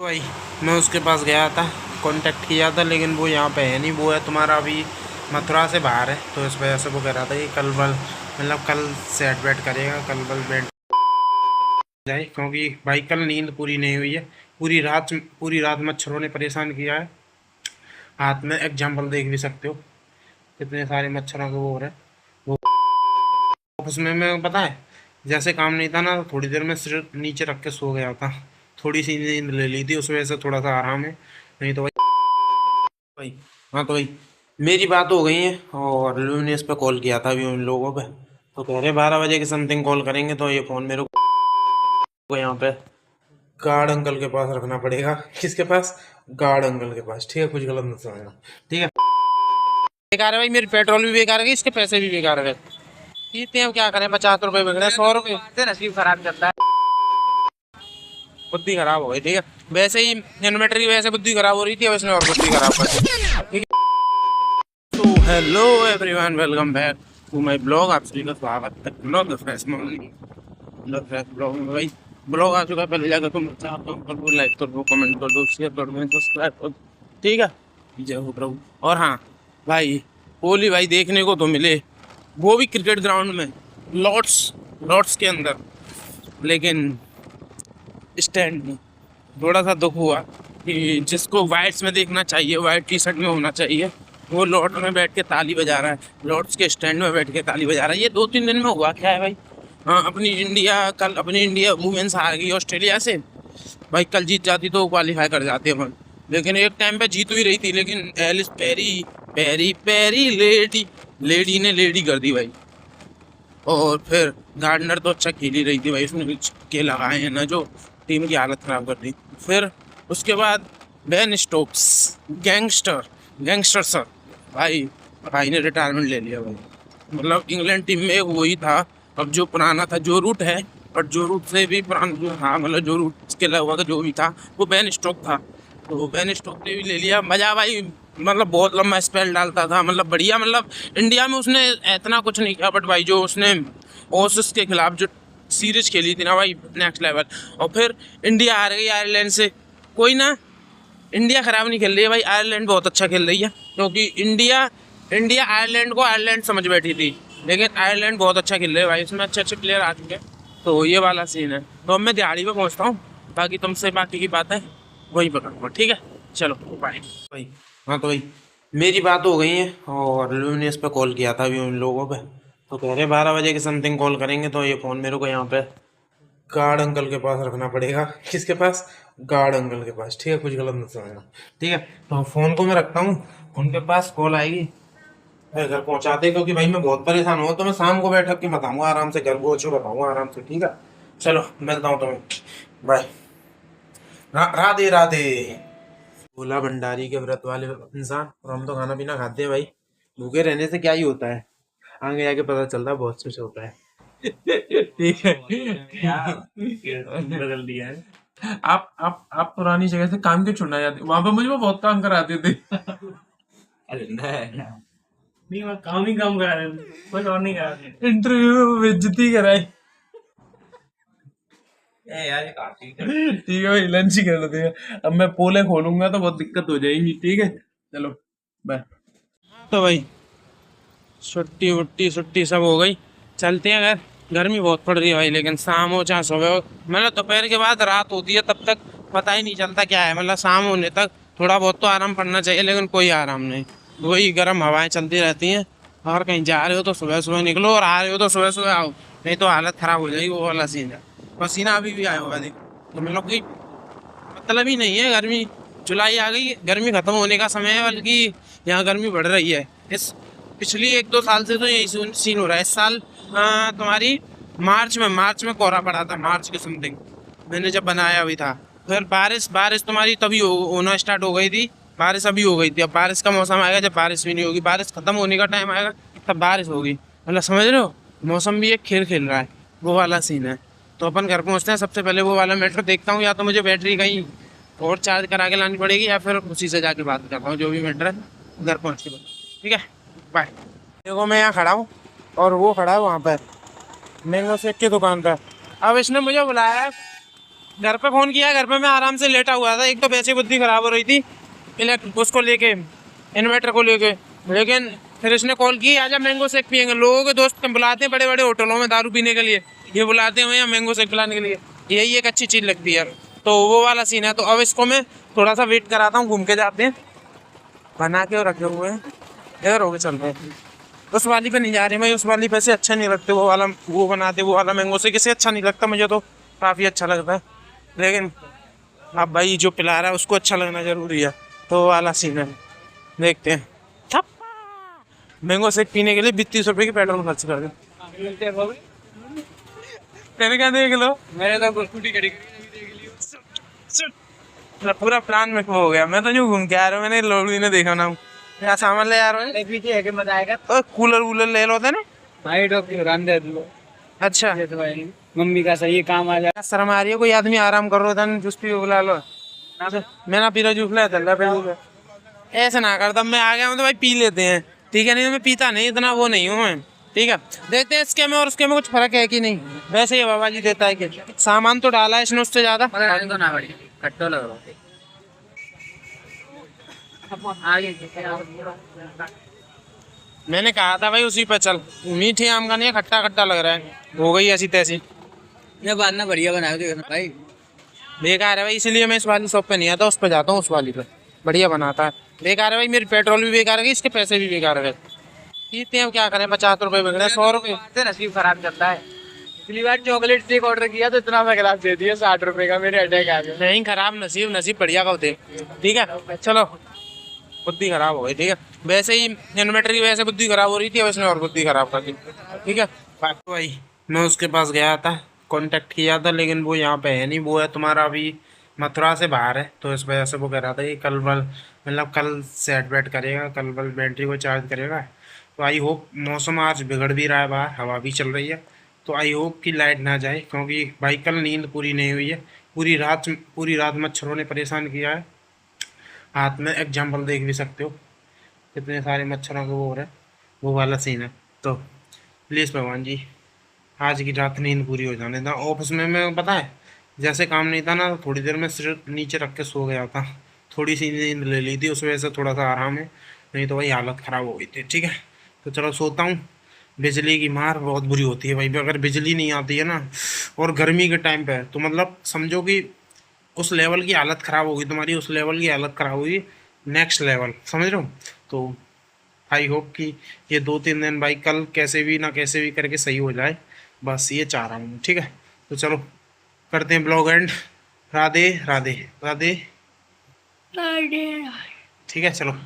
भाई मैं उसके पास गया था, कांटेक्ट किया था, लेकिन वो यहाँ पे है नहीं। वो है तुम्हारा अभी मथुरा से बाहर है, तो इस वजह से वो कह रहा था कि कल बल मतलब कल सेट वेट करेगा, कल बल बैठ जाए। क्योंकि भाई कल नींद पूरी नहीं हुई है। पूरी रात मच्छरों ने परेशान किया है। हाथ में एग्जाम्पल देख भी सकते हो कितने सारे मच्छरों के वो हो रहे हैं। वो ऑफिस में मैं पता है, जैसे काम नहीं था ना, तो थोड़ी देर में सिर नीचे रख के सो गया था। थोड़ी सी नींद ले ली थी, उस वजह से थोड़ा सा आराम है। नहीं तो भाई, हाँ तो भाई मेरी बात हो गई है, और लू ने इस पे कॉल किया था अभी उन लोगों पे। तो कह रहे 12 बजे के समथिंग कॉल करेंगे। तो ये फ़ोन मेरे को यहाँ पे गार्ड अंकल के पास रखना पड़ेगा। किसके पास? गार्ड अंकल के पास। ठीक है, कुछ गलत मत समझना। ठीक है, बेकार है भाई, मेरी पेट्रोल भी बेकार है, इसके पैसे भी बेकार है। इतने हम क्या करें, 50 रुपए बिक रहे हैं, 100 रुपए नसीब खराब चलता है। बुद्धि खराब हो गई। ठीक है, वैसे ही इन्वर्टर की वजह से बुद्धि खराब हो रही थी, अब इसने और बुद्धि खराब कर दी। ठीक है, तो hello everyone, welcome back to my blog. आप सभी का स्वागत है blog fresh morning, blog fresh blog में। भाई ब्लॉग आ चुका है, पहले जाकर तुम कर दो, लाइक कर दो, कमेंट कर दो, शेयर कर दो, सब्सक्राइब कर दो। ठीक है, जय हो प्रभु। और हाँ भाई, कोहली भाई देखने को तो मिले, वो भी क्रिकेट ग्राउंड में, लॉर्ड्स लॉर्ड्स के अंदर, लेकिन स्टैंड में। थोड़ा सा दुख हुआ कि जिसको वाइट्स में देखना चाहिए, वाइट टी शर्ट में होना चाहिए, वो लॉर्ड में बैठ के ताली बजा रहा है, लॉर्ड्स के स्टैंड में बैठ के ताली बजा रहा है। ये 2-3 दिन में हुआ क्या है भाई? हाँ, अपनी इंडिया वुमेन्स हार गई ऑस्ट्रेलिया से। भाई कल जीत जाती तो क्वालिफाई कर जाते अपन, लेकिन एक टाइम पे जीत ही रही थी, लेकिन Ellyse Perry Perry Perry lady lady ने लेडी कर दी भाई। और फिर गार्डनर तो अच्छा खेल ही रही थी भाई, उसने के लगाए हैं ना जो टीम की हालत खराब कर दी। फिर उसके बाद Ben Stokes, gangster gangster sir, भाई भाई ने रिटायरमेंट ले लिया भाई। मतलब इंग्लैंड टीम में एक वही था, अब जो पुराना था जो रूट है, और जो रूट से भी पुराना जो हाँ, मतलब जो रूट के अलावा का जो भी था वो बेन स्टोक था। तो बेन स्टोक ने भी ले लिया। मजा भाई, मतलब बहुत लंबा स्पेल डालता था, मतलब बढ़िया। मतलब इंडिया में उसने इतना कुछ नहीं किया, बट भाई जो उसने ओसिस के खिलाफ जो सीरीज खेली थी ना भाई, नेक्स्ट लेवल। और फिर इंडिया हार गई आयरलैंड से। कोई ना, इंडिया खराब नहीं खेल रही है भाई, आयरलैंड बहुत अच्छा खेल रही है। क्योंकि इंडिया इंडिया आयरलैंड को आयरलैंड समझ बैठी थी, लेकिन आयरलैंड बहुत अच्छा खेल रही है भाई, इसमें अच्छे अच्छे प्लेयर आ चुके हैं। तो ये वाला सीन है। तो अब मैं दिहाड़ी पे पहुंचता हूँ, बाकी तुमसे बाकी की बात है वहीं पर करूँगा। ठीक है, चलो बाय भाई। हाँ तो भाई मेरी बात हो गई है, और लू ने इस पर कॉल किया था अभी उन लोगों पे। तो कह रहे 12 बजे के समथिंग कॉल करेंगे। तो ये फ़ोन मेरे को यहाँ पे गार्ड अंकल के पास रखना पड़ेगा। किसके पास? गार्ड अंकल के पास। ठीक है, कुछ गलत मत समझना। ठीक है, तो फ़ोन को मैं रखता हूँ, उनके पास कॉल आएगी मैं घर पहुँचाते, क्योंकि भाई मैं बहुत परेशान हूँ। तो मैं शाम को बैठ के बताऊँगा आराम से, घर पहुँचो बताऊँगा आराम से। ठीक है, चलो मिलता हूँ तुम्हें, बाय। राधे राधे। भोला भंडारी के व्रत वाले इंसान, और हम तो खाना पीना खाते हैं भाई। भूखे रहने से क्या ही होता है, आगे जाके पता चलता है बहुत कुछ होता है। ठीक है, बदल दिया है। आप पुरानी जगह से काम क्यों छोड़ना चाहते? वहां पे मुझे वो बहुत काम कराते थे। अरे नहीं, नहीं मैं काम ही काम करा रहे थे, कुछ और नहीं करा रहे। इंटरव्यू में बेइज्जती कराई। ए यार ये काफी ठीक है भाई, लंच ही कर लेते हैं। अब मैं पोले खोलूंगा तो बहुत दिक्कत हो जाएगी। ठीक है, चलो बाय। तो भाई छुट्टी वुट्टी छुट्टी सब हो गई, चलते हैं घर। गर्मी बहुत पड़ रही है भाई, लेकिन शाम हो चाहे सुबह हो, मतलब दोपहर के बाद रात होती है तब तक पता ही नहीं चलता क्या है। मतलब शाम होने तक थोड़ा बहुत तो आराम पड़ना चाहिए, लेकिन कोई आराम नहीं। वही गर्म हवाएं चलती रहती हैं। और कहीं जा रहे हो तो सुबह सुबह निकलो, और आ रहे हो तो सुबह सुबह आओ, नहीं तो हालत खराब हो जाएगी। वो वाला सीन है। पसीना अभी भी आया होगा देख, तो मतलब कोई मतलब ही नहीं है। गर्मी जुलाई आ गई, गर्मी खत्म होने का समय है, बल्कि यहाँ गर्मी बढ़ रही है। इस पिछली 1-2 साल से तो यही सीन हो रहा है। इस साल तुम्हारी मार्च में कोहरा पड़ा था, मार्च के समथिंग मैंने जब बनाया भी था। फिर बारिश बारिश तुम्हारी तभी होना स्टार्ट हो गई थी। बारिश अभी हो गई थी। अब बारिश का मौसम आएगा जब बारिश भी नहीं होगी, बारिश खत्म होने का टाइम आएगा तब बारिश होगी। मतलब समझ रहे हो, मौसम भी एक खेल खेल रहा है, वो वाला सीन है। तो अपन घर पहुँचते हैं, सबसे पहले वो वाला मैटर देखता हूँ, या तो मुझे बैटरी कहीं और चार्ज करा के लानी पड़ेगी, या फिर उसी से जाके बात करता हूँ, जो भी मैटर है घर पहुँच के। ठीक है, बाय। देखो मैं यहाँ खड़ा हूँ, और वो खड़ा है वहाँ पर मैंगो शेक की दुकान पर। अब इसने मुझे बुलाया है घर पे फोन किया, घर पे मैं आराम से लेटा हुआ था। एक तो वैसे बुद्धि खराब हो रही थी उसको लेके, इन्वर्टर को लेके। लेकिन फिर इसने कॉल की, आजा मैंगो शेक पियेंगे। लोगों के दोस्त बुलाते हैं बड़े बड़े होटलों में दारू पीने के लिए, ये बुलाते हैं यहाँ मैंगो शेक पिलाने के लिए। यही एक अच्छी चीज़ लगती है। तो वो वाला सीन है। तो अब इसको मैं थोड़ा सा वेट कराता हूँ, घूम के जाते हैं। बना के और रखे हुए हैं, इधर हो गए चल रहे हैं। उस वाली पे नहीं जा रहे भाई, उस वाली पे से अच्छा नहीं लगते वो वाला, वो बनाते वो वाला मैंगो शेक किसे अच्छा नहीं लगता। मुझे तो काफ़ी अच्छा लगता है, लेकिन अब भाई जो पिला रहा है उसको अच्छा लगना जरूरी है। तो वो वाला सीन है, देखते हैं। मैंगो शेक पीने के लिए 32 रुपये की पेट्रोल खर्च कर दे। तेरे क्या देख लो, मेरे तो स्कूटी खड़ी पूरा प्लान में हो गया। मैं तो यूँ घूम के आ रहा हूँ, मैंने लोड़ी ने देखा ना क्या सामान ले आ रहा है। पीछे है कि मजा आएगा। तो कूलर वूलर ले लो ना भाई डॉक्टर। अच्छा मम्मी का सही काम आ जाए। शर्म आ रही है, कोई आदमी आराम कर रहा था, जूस पी बुला लो। मैं ना पीरा जूस ले चल रहा, ऐसा ना करता। मैं आ गया हूँ तो भाई पी लेते हैं, ठीक है। नहीं तो मैं पीता नहीं, इतना वो नहीं हूँ मैं, ठीक है। देखते हैं इसके में और उसके में कुछ फर्क है कि नहीं। वैसे ये बाबा जी देता है कि सामान तो डाला है इसने उससे ज्यादा। तो ना बड़ी खट्टा लग रहा मैंने कहा था भाई उसी पे चल, मीठे आम का नहीं है, खट्टा खट्टा लग रहा है। हो गई ऐसी तैसी। ये बात ना बढ़िया बना के भाई। बेकार है भाई, इसलिए मैं इस वाली शॉप पे नहीं आता, उस पे जाता हूँ। उस वाली पे बढ़िया बनाता है। बेकार है भाई, मेरी पेट्रोल भी बेकार है, इसके पैसे भी बेकार है। पीते हैं, क्या करें। 50 रुपये बिगड़े, 100 रुपये। नसीब खराब चलता है। पिछली बार चॉकलेट शेक ऑर्डर किया तो इतना सा गिलास दे दिया 60 रुपए का, मेरे अटैक आ गया। नहीं खराब नसीब, नसीब बढ़िया का होते, ठीक है। चलो, बुद्धि खराब हो गई, ठीक है। वैसे ही इन्वर्टर की वजह से बुद्धि खराब हो रही थी, अब इसने और बुद्धि खराब कर दी, ठीक है। भाई मैं उसके पास गया था, कांटेक्ट किया था, लेकिन वो यहाँ पे है नहीं। वो है तुम्हारा अभी मथुरा से बाहर है, तो इस वजह से वो कह रहा था कि कल बल मतलब कल सेट बैट करेगा, कल बल बैटरी को चार्ज करेगा। तो आई होप, मौसम आज बिगड़ भी रहा है, बाहर हवा भी चल रही है, तो आई होप कि लाइट ना जाए, क्योंकि भाई कल नींद पूरी नहीं हुई है। पूरी रात मच्छरों ने परेशान किया है। हाथ में एग्जाम्पल देख भी सकते हो, कितने सारे मच्छरों के वो हो रहे हैं, वो वाला सीन है। तो प्लीज़ भगवान जी आज की रात नींद पूरी हो जाने था। ऑफिस में मैं पता है जैसे काम नहीं था ना, तो थोड़ी देर में सिर नीचे रख के सो गया था। थोड़ी सी नींद ले ली थी, उस वजह से थोड़ा सा आराम है, नहीं तो भाई हालत ख़राब हो गई थी, ठीक है। तो चलो सोता हूँ। बिजली की मार बहुत बुरी होती है भाई, अगर बिजली नहीं आती है ना, और गर्मी के टाइम पे, तो मतलब समझो कि उस लेवल की हालत ख़राब होगी तुम्हारी, उस लेवल की हालत ख़राब होगी, नेक्स्ट लेवल, समझ रहे हो। तो आई होप कि ये 2-3 दिन भाई कल कैसे भी ना कैसे भी करके सही हो जाए, बस ये चाह रहा हूँ, ठीक है। तो चलो करते हैं ब्लॉग एंड। राधे राधे राधे, ठीक है चलो।